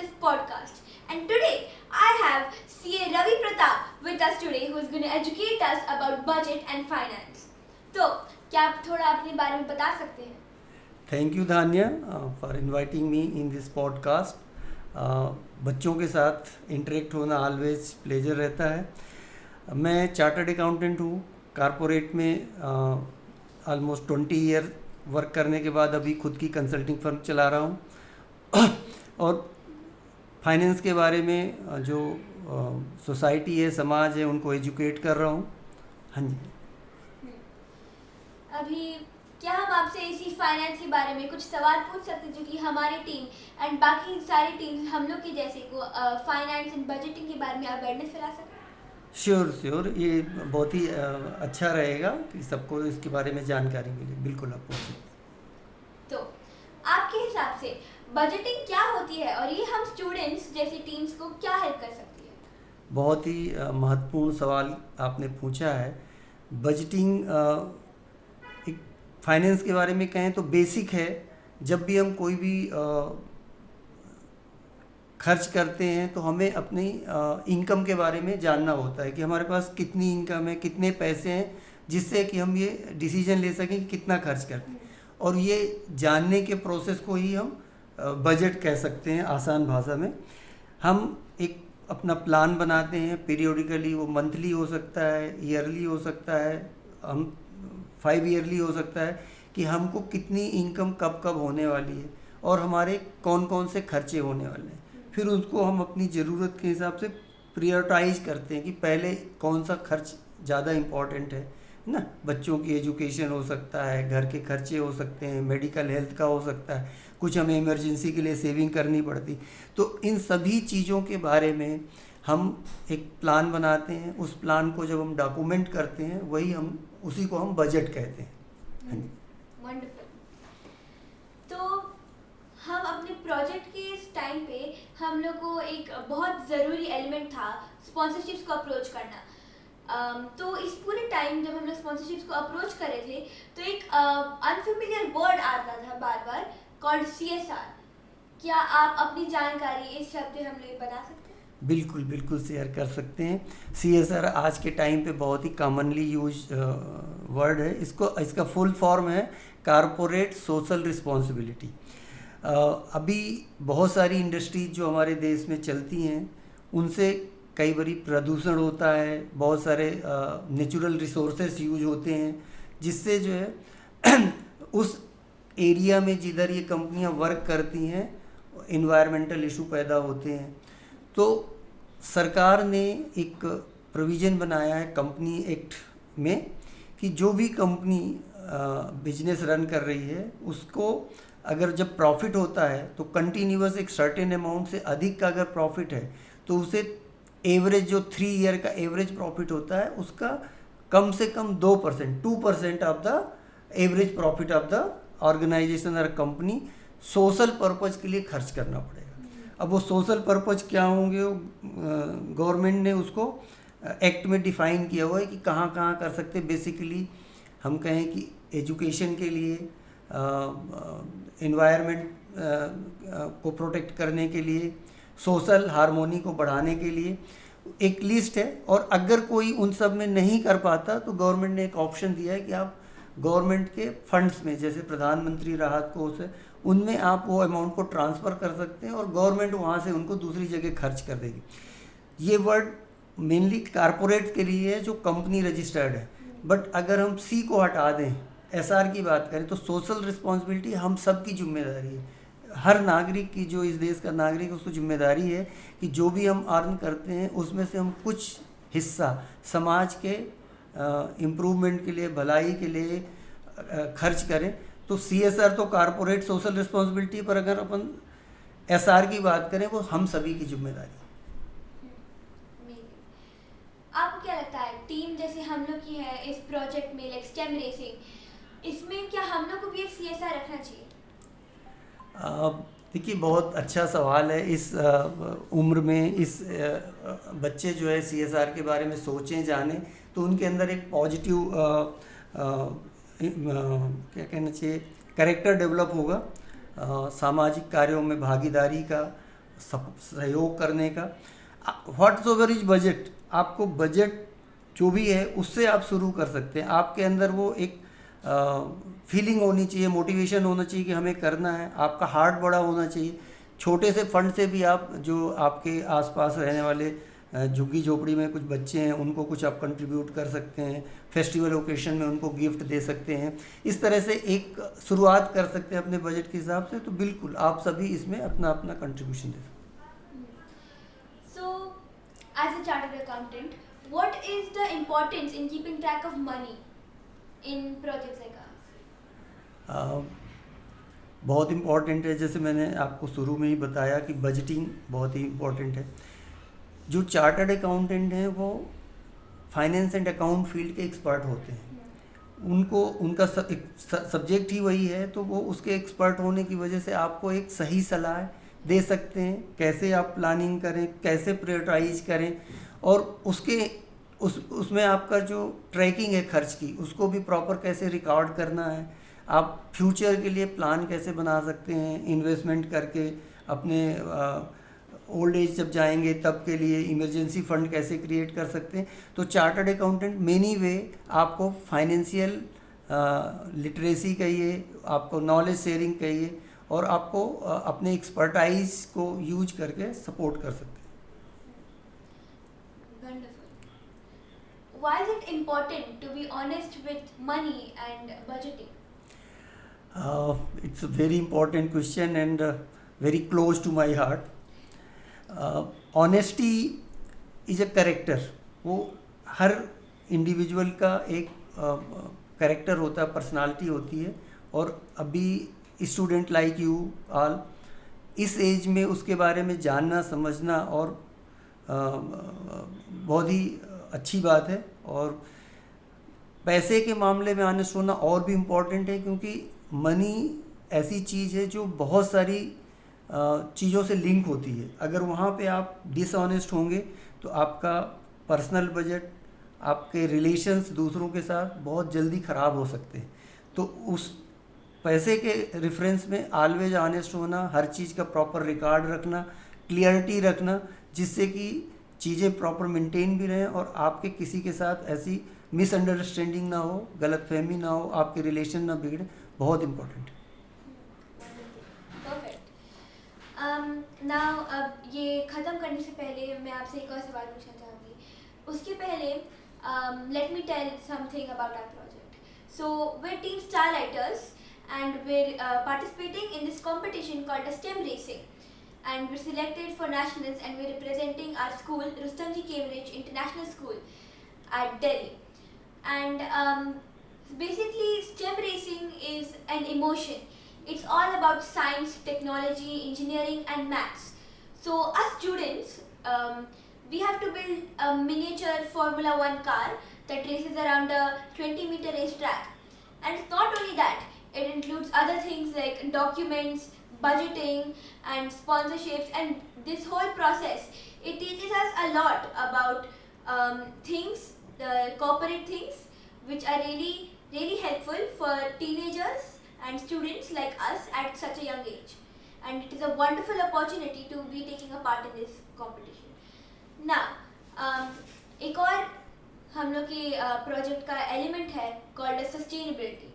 this podcast. And today I have CA Ravi Pratap with us today, who is going to educate us about budget and finance. तो क्या आप थोड़ा अपने बारे में बता सकते हैं? Thank you धान्या for inviting me in this podcast. बच्चों के साथ इंटरेक्ट होना ऑलवेज प्लेजर रहता है. मैं चार्टर्ड अकाउंटेंट हूँ. कारपोरेट में ऑलमोस्ट 20 ईयर वर्क करने के बाद अभी खुद की कंसल्टिंग फर्म चला रहा हूँ. और फाइनेंस के बारे में जो सोसाइटी है, समाज है, उनको एजुकेट कर रहा हूँ. हाँ जी. अभी क्या हम आपसे इसी फाइनेंस के बारे में कुछ सवाल पूछ सकते हैं, जो कि हमारी टीम एंड बाकी सारी टीम हम लोग के जैसे को फाइनेंस एंड बजटिंग के बारे में अवेयरनेस फैला सकें? श्योर ये बहुत ही अच्छा रहेगा कि सबको इसके बारे में जानकारी मिले. बिल्कुल आप पूछ सकते हैं. तो आपके हिसाब से बजटिंग क्या होती है और ये हम स्टूडेंट्स जैसी टीम्स को क्या हेल्प कर सकती है? बहुत ही महत्वपूर्ण सवाल आपने पूछा है. बजटिंग एक फाइनेंस के बारे में कहें तो बेसिक है. जब भी हम कोई भी खर्च करते हैं तो हमें अपनी इनकम के बारे में जानना होता है कि हमारे पास कितनी इनकम है, कितने पैसे हैं, जिससे कि हम ये डिसीजन ले सकें कि कितना खर्च करते हैं. और ये जानने के प्रोसेस को ही हम बजट कह सकते हैं आसान भाषा में. हम एक अपना प्लान बनाते हैं पीरियोडिकली. वो मंथली हो सकता है, ईयरली हो सकता है, हम 5 ईयरली हो सकता है कि हमको कितनी इनकम कब कब होने वाली है और हमारे कौन कौन से खर्चे होने वाले हैं. फिर उसको हम अपनी ज़रूरत के हिसाब से प्रायोरिटाइज करते हैं कि पहले कौन सा खर्च ज़्यादा इम्पॉर्टेंट है ना. बच्चों की एजुकेशन हो सकता है, घर के खर्चे हो सकते हैं, मेडिकल हेल्थ का हो सकता है, कुछ हमें इमरजेंसी के लिए सेविंग करनी पड़ती. तो इन सभी चीज़ों के बारे में हम एक प्लान बनाते हैं. उस प्लान को जब हम डॉक्यूमेंट करते हैं उसी को हम बजट कहते हैं. हाँ जी. वंडरफुल. तो हम अपने प्रोजेक्ट के इस टाइम पे हम लोग को एक बहुत ज़रूरी एलिमेंट था स्पॉन्सरशिप्स को अप्रोच करना. तो इस पूरे टाइम जब हम लोग स्पॉन्सरशिप्स को अप्रोच कर रहे थे तो एक अनफेमिलियर वर्ड आता था बार बार, कॉल्ड CSR. क्या आप अपनी जानकारी इस शब्द से हम लोग बता सकते हैं? बिल्कुल शेयर कर सकते हैं. CSR आज के टाइम पे बहुत ही कॉमनली यूज वर्ड है. इसका फुल फॉर्म है कारपोरेट सोशल रिस्पॉन्सिबिलिटी. अभी बहुत सारी इंडस्ट्रीज जो हमारे देश में चलती हैं उनसे कई बारी प्रदूषण होता है, बहुत सारे नेचुरल रिसोर्सेस यूज होते हैं, जिससे जो है उस एरिया में जिधर ये कंपनियां वर्क करती हैं इन्वायरमेंटल इशू पैदा होते हैं. तो सरकार ने एक प्रोविज़न बनाया है कंपनी एक्ट में कि जो भी कंपनी बिजनेस रन कर रही है उसको अगर जब प्रॉफिट होता है तो कंटिन्यूअस एक सर्टेन अमाउंट से अधिक का अगर प्रॉफिट है तो उसे एवरेज जो 3 ईयर का एवरेज प्रॉफिट होता है उसका कम से कम 2% of the average profit of the organisation और कंपनी सोशल पर्पज़ के लिए खर्च करना पड़ेगा. अब वो सोशल पर्पज़ क्या होंगे, गवर्नमेंट ने उसको एक्ट में डिफ़ाइन किया हुआ है कि कहाँ कहाँ कर सकते हैं. बेसिकली हम कहें कि एजुकेशन के लिए, एनवायरनमेंट को प्रोटेक्ट करने के लिए, सोशल हार्मोनी को बढ़ाने के लिए एक लिस्ट है. और अगर कोई उन सब में नहीं कर पाता तो गवर्नमेंट ने एक ऑप्शन दिया है कि आप गवर्नमेंट के फंड्स में, जैसे प्रधानमंत्री राहत कोष है, उनमें आप वो अमाउंट को ट्रांसफ़र कर सकते हैं और गवर्नमेंट वहाँ से उनको दूसरी जगह खर्च कर देगी. ये वर्ड मेनली कारपोरेट के लिए है जो कंपनी रजिस्टर्ड है. बट अगर हम C को हटा दें, SR की बात करें, तो सोशल रिस्पॉन्सिबिलिटी हम सब की जिम्मेदारी है. हर नागरिक की, जो इस देश का नागरिक है, उसको जिम्मेदारी है कि जो भी हम अर्न करते हैं उसमें से हम कुछ हिस्सा समाज के इम्प्रूवमेंट के लिए, भलाई के लिए खर्च करें. तो CSR तो कारपोरेट सोशल रिस्पॉन्सिबिलिटी, पर अगर अपन SR की बात करें वो हम सभी की जिम्मेदारी है. आपको क्या लगता है टीम जैसे हम लोग की है इस प्रोजेक्ट में, लाइक स्टेम रेसिंग, इसमें क्या हम लोग को भी एक CSR रखना चाहिए? देखिए, बहुत अच्छा सवाल है. इस उम्र में इस बच्चे जो है CSR के बारे में सोचें, जानें, तो उनके अंदर एक पॉजिटिव क्या कहना चाहिए, कैरेक्टर डेवलप होगा. सामाजिक कार्यों में भागीदारी का, सहयोग करने का। व्हाट्स ओवर इज बजट, आपको बजट जो भी है उससे आप शुरू कर सकते हैं। आपके अंदर वो एक फीलिंग होनी चाहिए, मोटिवेशन होना चाहिए कि हमें करना है। आपका हार्ट बड़ा होना चाहिए। छोटे से फंड से भी आप, जो आपके आसपास रहने वाले झुग्गी झोपड़ी में कुछ बच्चे हैं उनको कुछ आप कंट्रीब्यूट कर सकते हैं। फेस्टिवल ओकेशन में उनको गिफ्ट दे सकते हैं। इस तरह से एक शुरुआत कर सकते हैं अपने बजट के हिसाब से। तो बिल्कुल आप सभी इसमें अपना अपना कंट्रीब्यूशन दे सकते हैं। So, as a chartered accountant, what is the importance in keeping track of money in projects like ours? बहुत इम्पॉर्टेंट है। जैसे मैंने आपको शुरू में ही बताया कि बजटिंग बहुत ही इम्पॉर्टेंट है। जो चार्टर्ड अकाउंटेंट हैं वो फाइनेंस एंड अकाउंट फील्ड के एक्सपर्ट होते हैं। उनको उनका सब्जेक्ट ही वही है, तो वो उसके एक्सपर्ट होने की वजह से आपको एक सही सलाह दे सकते हैं, कैसे आप प्लानिंग करें, कैसे प्रायोरिटाइज करें, और उसमें आपका जो ट्रैकिंग है खर्च की, उसको भी प्रॉपर कैसे रिकॉर्ड करना है। आप फ्यूचर के लिए प्लान कैसे बना सकते हैं, इन्वेस्टमेंट करके अपने ओल्ड एज जब जाएंगे तब के लिए इमरजेंसी फंड कैसे क्रिएट कर सकते हैं। तो चार्टर्ड अकाउंटेंट मेनी वे आपको फाइनेंशियल लिटरेसी कहिए, आपको नॉलेज शेयरिंग कहिए, और आपको अपने एक्सपर्टाइज को यूज करके सपोर्ट कर सकते हैं। Wonderful. Why is it important to be honest with money and budgeting? It's a very important question and very close to my heart. Honesty is a character. वो हर इंडिविजुअल का एक character होता है, personality होती है। और अभी स्टूडेंट लाइक यू ऑल इस एज में उसके बारे में जानना समझना और बहुत ही अच्छी बात है। और पैसे के मामले में ऑनेस्ट होना और भी इम्पोर्टेंट है, क्योंकि मनी ऐसी चीज़ है जो बहुत सारी चीज़ों से लिंक होती है। अगर वहाँ पे आप डिसऑनेस्ट होंगे तो आपका पर्सनल बजट, आपके रिलेशंस दूसरों के साथ बहुत जल्दी ख़राब हो सकते हैं। तो उस पैसे के रेफरेंस में ऑलवेज ऑनेस्ट होना, हर चीज़ का प्रॉपर रिकॉर्ड रखना, क्लियरिटी रखना, जिससे कि चीज़ें प्रॉपर मेंटेन भी रहें और आपके किसी के साथ ऐसी मिसअंडरस्टैंडिंग ना हो, गलतफहमी ना हो, आपके रिलेशन ना बिगड़े, बहुत इम्पोर्टेंट है। नाउ अब ये ख़त्म करने से पहले मैं आपसे एक और सवाल पूछना चाहूँगी। उसके पहले let me tell something about our project. So we team Starlighters and we're participating in this competition called a STEM racing, and we're selected for nationals, and we're representing our school, Rustomjee Cambridge International School at Delhi. And basically STEM racing is an emotion. It's all about science, technology, engineering and maths. So us students, we have to build a miniature Formula 1 car that races around a 20-meter racetrack. And it's not only that, it includes other things like documents, budgeting and sponsorships, and this whole process, it teaches us a lot about things, the corporate things, which are really, really helpful for teenagers and students like us at such a young age. And it is a wonderful opportunity to be taking a part in this competition. Now, एक और हम लोग के project का element है called sustainability.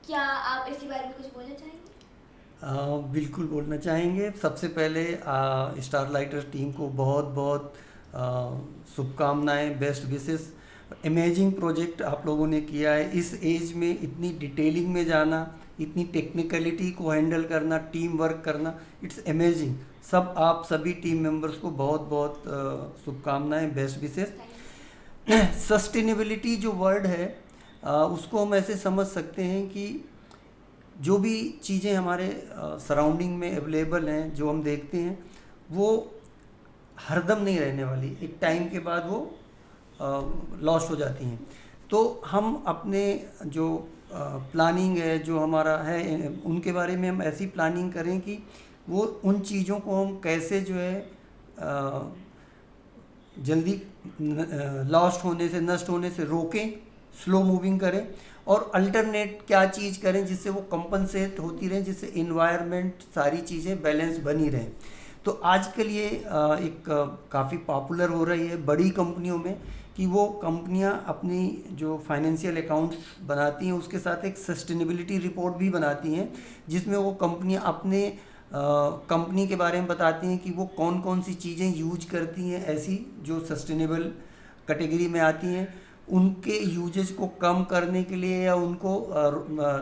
क्या आप इसके बारे में कुछ बोलना चाहेंगे? बिल्कुल बोलना चाहेंगे। सबसे पहले स्टारलाइटर टीम को बहुत बहुत शुभकामनाएं, बेस्ट विशेस। अमेजिंग प्रोजेक्ट आप लोगों ने किया है। इस एज में इतनी डिटेलिंग में जाना, इतनी टेक्निकलिटी को हैंडल करना, टीम वर्क करना, इट्स अमेजिंग। सब आप सभी टीम मेंबर्स को बहुत बहुत शुभकामनाएं, बेस्ट विशेस। सस्टेनेबिलिटी जो वर्ड है उसको हम ऐसे समझ सकते हैं कि जो भी चीज़ें हमारे सराउंडिंग में अवेलेबल हैं, जो हम देखते हैं, वो हरदम नहीं रहने वाली। एक टाइम के बाद वो लॉस्ट हो जाती हैं। तो हम अपने जो प्लानिंग है, जो हमारा है, उनके बारे में हम ऐसी प्लानिंग करें कि वो उन चीज़ों को हम कैसे जो है जल्दी लॉस्ट होने से, नष्ट होने से रोकें, स्लो मूविंग करें, और अल्टरनेट क्या चीज़ करें जिससे वो कंपनसेट होती रहें, जिससे इन्वायरमेंट सारी चीज़ें बैलेंस बनी रहें। तो आजकल ये एक काफ़ी पॉपुलर हो रही है बड़ी कंपनियों में कि वो कंपनियां अपनी जो फाइनेंशियल अकाउंट्स बनाती हैं उसके साथ एक सस्टेनेबिलिटी रिपोर्ट भी बनाती हैं, जिसमें वो कंपनियां अपने कंपनी के बारे में बताती हैं कि वो कौन कौन सी चीज़ें यूज करती हैं ऐसी जो सस्टेनेबल कैटेगरी में आती हैं, उनके यूजेज को कम करने के लिए या उनको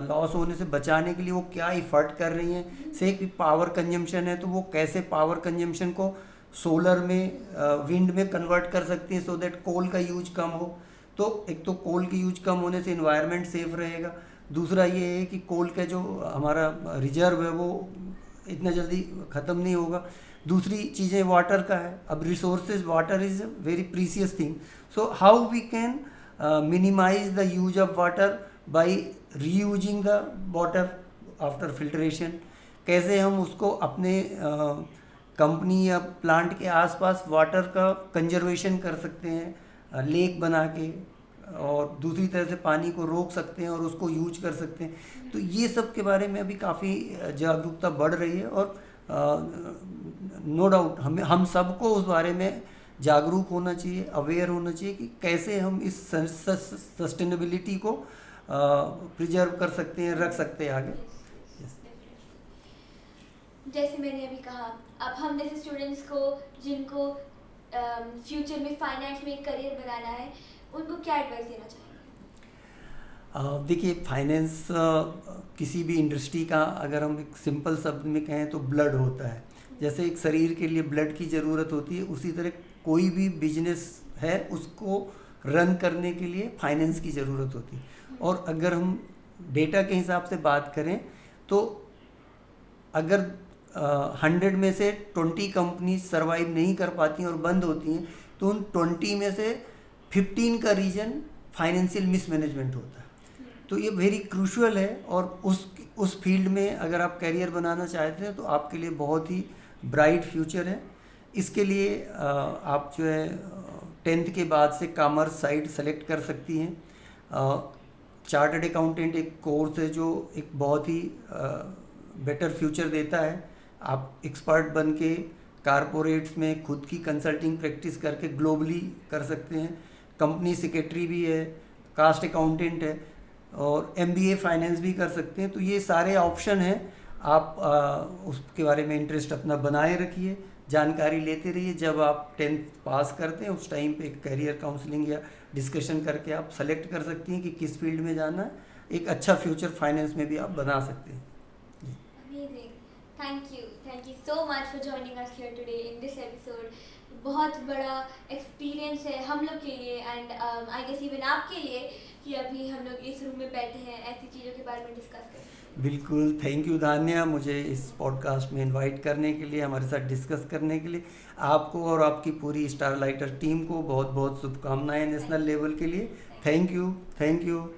लॉस होने से बचाने के लिए वो क्या इफ़र्ट कर रही हैं। से कि पावर कंजम्पशन है तो वो कैसे पावर कंजम्पशन को सोलर में विंड में कन्वर्ट कर सकती हैं सो दैट कोल का यूज कम हो। तो एक तो कोल की यूज कम होने से इन्वायरमेंट सेफ रहेगा, दूसरा ये है कि कोल का जो हमारा रिजर्व है वो इतना जल्दी ख़त्म नहीं होगा। दूसरी चीज़ें वाटर का है, अब resources water is a very precious thing, so how we can minimize the use of water by reusing the water after filtration। कैसे हम उसको अपने कंपनी या प्लांट के आसपास वाटर का कंजर्वेशन कर सकते हैं लेक बना के, और दूसरी तरह से पानी को रोक सकते हैं और उसको यूज कर सकते हैं। तो ये सब के बारे में अभी काफ़ी जागरूकता बढ़ रही है और नो डाउट हम सबको उस बारे में जागरूक होना चाहिए, अवेयर होना चाहिए कि कैसे हम इस सस्टेनेबिलिटी को प्रिजर्व कर सकते हैं, रख सकते हैं आगे। जैसे मैंने अभी कहा, अब हम जैसे स्टूडेंट्स को जिनको फ्यूचर में फाइनेंस में एक करियर बनाना है, उनको क्या एडवाइस देना चाहेंगे? देखिए, फाइनेंस किसी भी इंडस्ट्री का अगर हम एक सिंपल शब्द में कहें तो ब्लड होता है। जैसे एक शरीर के लिए ब्लड की ज़रूरत होती है, उसी तरह कोई भी बिजनेस है उसको रन करने के लिए फाइनेंस की ज़रूरत होती है। और अगर हम डेटा के हिसाब से बात करें तो अगर 100 में से 20 कंपनीज सर्वाइव नहीं कर पाती और बंद होती हैं, तो उन 20 में से 15 का रीज़न फाइनेंशियल मिसमैनेजमेंट होता है। तो ये वेरी क्रूशियल है, और उस फील्ड में अगर आप करियर बनाना चाहते हैं तो आपके लिए बहुत ही ब्राइट फ्यूचर है। इसके लिए आप जो है 10th के बाद से कॉमर्स साइड सेलेक्ट कर सकती हैं। चार्टर्ड अकाउंटेंट एक कोर्स है जो एक बहुत ही बेटर फ्यूचर देता है। आप एक्सपर्ट बन के कारपोरेट्स में खुद की कंसल्टिंग प्रैक्टिस करके ग्लोबली कर सकते हैं। कंपनी सेक्रेटरी भी है, कास्ट अकाउंटेंट है, और MBA फाइनेंस भी कर सकते हैं। तो ये सारे ऑप्शन हैं। आप उसके बारे में इंटरेस्ट अपना बनाए रखिए, जानकारी लेते रहिए। जब आप 10th पास करते हैं उस टाइम पे एक करियर काउंसलिंग या डिस्कशन करके आप सेलेक्ट कर सकती हैं कि किस फील्ड में जाना है। एक अच्छा फ्यूचर फाइनेंस में भी आप बना सकते हैं। Amazing. Thank you so much for joining us here today in this episode. बहुत बड़ा एक्सपीरियंस है हम लोग के लिए, एंड आई गेस इवन आपके लिए, कि अभी हम लोग इस रूम में बैठे हैं ऐसी चीज़ों के बारे में डिस्कस करें। बिल्कुल, थैंक यू धान्या, मुझे इस पॉडकास्ट में इनवाइट करने के लिए, हमारे साथ डिस्कस करने के लिए। आपको और आपकी पूरी स्टारलाइटर टीम को बहुत बहुत शुभकामनाएं नेशनल लेवल के लिए। Thank you.